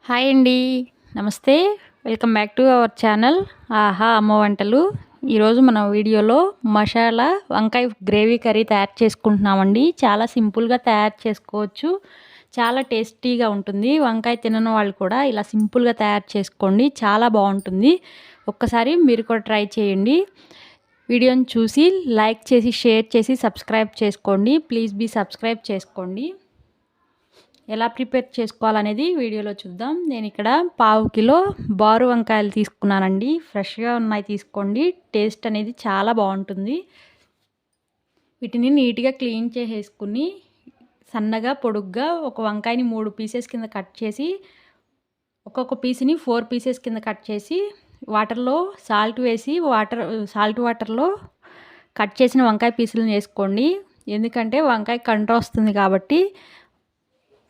Hi అండి. నమస్తే. Welcome back to our channel ఆహా అమ్మ వంటలు. ఈరోజు మన వీడియోలో మసాలా వంకాయ గ్రేవీ కర్రీ తయారు చేసుకుంటున్నామండి. చాలా సింపుల్గా తయారు చేసుకోవచ్చు. చాలా టేస్టీగా ఉంటుంది. వంకాయ తినని వాళ్ళు కూడా ఇలా సింపుల్గా తయారు చేసుకోండి. చాలా బాగుంటుంది. ఒక్కసారి మీరు కూడా ట్రై చేయండి. వీడియోని చూసి లైక్ చేసి షేర్ చేసి సబ్స్క్రైబ్ చేసుకోండి. ప్లీజ్ సబ్స్క్రైబ్ చేసుకోండి. ఎలా ప్రిపేర్ చేసుకోవాలనేది వీడియోలో చూద్దాం. నేను ఇక్కడ 1/2 కిలో బారు వంకాయలు తీసుకున్నానండి. ఫ్రెష్గా ఉన్నాయి తీసుకోండి. టేస్ట్ అనేది చాలా బాగుంటుంది. వీటిని నీట్గా క్లీన్ చేసేసుకుని సన్నగా పొడుగ్గా ఒక వంకాయని 3 పీసెస్ కింద కట్ చేసి ఒక్కొక్క పీస్ని 4 పీసెస్ కింద కట్ చేసి వాటర్లో సాల్ట్ వేసి సాల్ట్ వాటర్లో కట్ చేసిన వంకాయ పీసులను వేసుకోండి. ఎందుకంటే వంకాయ కండ్ర వస్తుంది కాబట్టి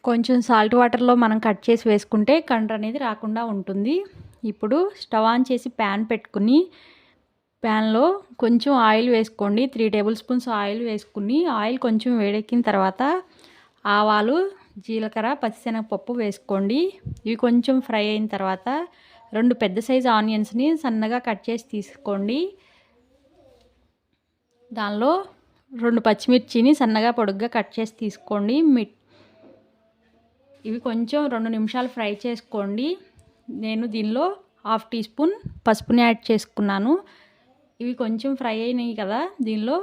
కొంచెం సాల్ట్ వాటర్లో మనం కట్ చేసి వేసుకుంటే కండ్ర అనేది రాకుండా ఉంటుంది. ఇప్పుడు స్టవ్ ఆన్ చేసి ప్యాన్ పెట్టుకుని ప్యాన్లో కొంచెం ఆయిల్ వేసుకోండి. 3 టేబుల్ స్పూన్స్ ఆయిల్ వేసుకుని ఆయిల్ కొంచెం వేడెక్కిన తర్వాత ఆవాలు, జీలకర్ర, పచ్చిశనగపప్పు వేసుకోండి. ఇవి కొంచెం ఫ్రై అయిన తర్వాత 2 పెద్ద సైజు ఆనియన్స్ని సన్నగా కట్ చేసి తీసుకోండి. దానిలో 2 పచ్చిమిర్చిని సన్నగా పొడుగ్గా కట్ చేసి తీసుకోండి. ఇవి కొంచెం 2 నిమిషాలు ఫ్రై చేసుకోండి. నేను దీనిలో 1/2 టీ స్పూన్ పసుపుని యాడ్ చేసుకున్నాను. ఇవి కొంచెం ఫ్రై అయినాయి కదా, దీనిలో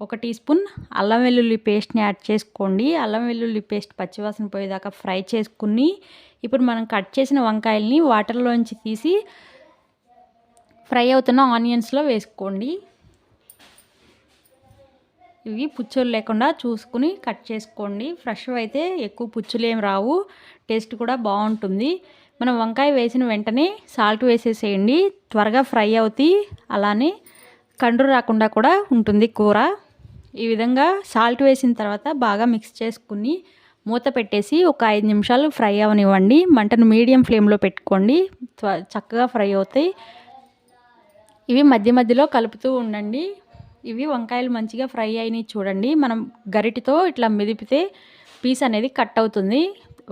1 టీ స్పూన్ అల్లం వెల్లుల్లి పేస్ట్ని యాడ్ చేసుకోండి. అల్లం వెల్లుల్లి పేస్ట్ పచ్చివాసన పోయేదాకా ఫ్రై చేసుకుని ఇప్పుడు మనం కట్ చేసిన వంకాయల్ని వాటర్లోంచి తీసి ఫ్రై అవుతున్న ఆనియన్స్లో వేసుకోండి. ఇవి పుచ్చులు లేకుండా చూసుకుని కట్ చేసుకోండి. ఫ్రెష్ అయితే ఎక్కువ పుచ్చులు ఏం రావు, టేస్ట్ కూడా బాగుంటుంది. మనం వంకాయ వేసిన వెంటనే సాల్ట్ వేసేసేయండి. త్వరగా ఫ్రై అవుతాయి, అలానే కండ్రు రాకుండా కూడా ఉంటుంది కూర. ఈ విధంగా సాల్ట్ వేసిన తర్వాత బాగా మిక్స్ చేసుకుని మూత పెట్టేసి ఒక 5 నిమిషాలు ఫ్రై అవనివ్వండి. మంటను మీడియం ఫ్లేమ్లో పెట్టుకోండి. చక్కగా ఫ్రై అవుతాయి. ఇవి మధ్య మధ్యలో కలుపుతూ ఉండండి. ఇవి వంకాయలు మంచిగా ఫ్రై అయినాయి చూడండి. మనం గరిటితో ఇట్లా మెదిపితే పీస్ అనేది కట్ అవుతుంది.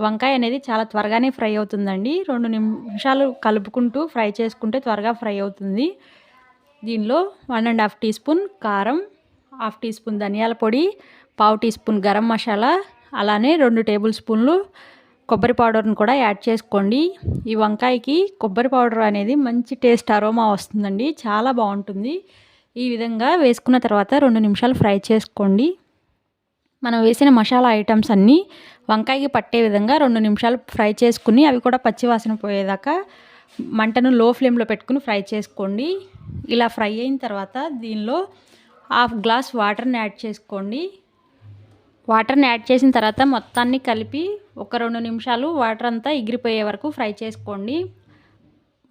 వంకాయ అనేది చాలా త్వరగానే ఫ్రై అవుతుందండి. 2 నిమిషాలు కలుపుకుంటూ ఫ్రై చేసుకుంటే త్వరగా ఫ్రై అవుతుంది. దీనిలో 1.5 టీ స్పూన్ కారం, 1/2 టీ స్పూన్ ధనియాల పొడి, 1/2 టీ స్పూన్ గరం మసాలా, అలానే 2 టేబుల్ స్పూన్లు కొబ్బరి పౌడర్ని కూడా యాడ్ చేసుకోండి. ఈ వంకాయకి కొబ్బరి పౌడర్ అనేది మంచి టేస్ట్ అరోమా వస్తుందండి. చాలా బాగుంటుంది. ఈ విధంగా వేసుకున్న తర్వాత 2 నిమిషాలు ఫ్రై చేసుకోండి. మనం వేసిన మసాలా ఐటమ్స్ అన్నీ వంకాయకి పట్టే విధంగా 2 నిమిషాలు ఫ్రై చేసుకుని అవి కూడా పచ్చివాసన పోయేదాకా మంటను లో ఫ్లేమ్లో పెట్టుకుని ఫ్రై చేసుకోండి. ఇలా ఫ్రై అయిన తర్వాత దీనిలో 1/2 గ్లాస్ వాటర్ని యాడ్ చేసుకోండి. వాటర్ని యాడ్ చేసిన తర్వాత మొత్తాన్ని కలిపి ఒక 2 నిమిషాలు వాటర్ అంతా ఎగిరిపోయే వరకు ఫ్రై చేసుకోండి.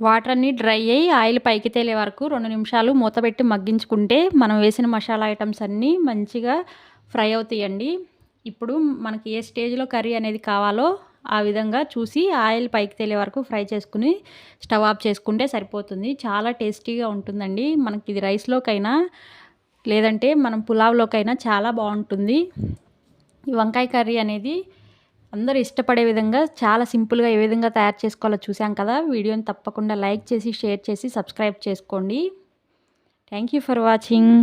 వాటర్ అన్నీ డ్రై అయ్యి ఆయిల్ పైకి తేలే వరకు 2 నిమిషాలు మూతపెట్టి మగ్గించుకుంటే మనం వేసిన మసాలా ఐటమ్స్ అన్నీ మంచిగా ఫ్రై అవుతాయండి. ఇప్పుడు మనకి ఏ స్టేజ్లో కర్రీ అనేది కావాలో ఆ విధంగా చూసి ఆయిల్ పైకి తేలే వరకు ఫ్రై చేసుకుని స్టవ్ ఆఫ్ చేసుకుంటే సరిపోతుంది. చాలా టేస్టీగా ఉంటుందండి. మనకి ఇది రైస్లోకైనా లేదంటే మనం పులావ్లోకైనా చాలా బాగుంటుంది. ఈ వంకాయ కర్రీ అనేది అందరూ ఇష్టపడే విధంగా చాలా సింపుల్గా ఏ విధంగా తయారు చేసుకోవాలో చూసాం కదా. వీడియోని తప్పకుండా లైక్ చేసి షేర్ చేసి సబ్స్క్రైబ్ చేసుకోండి. Thank you for watching.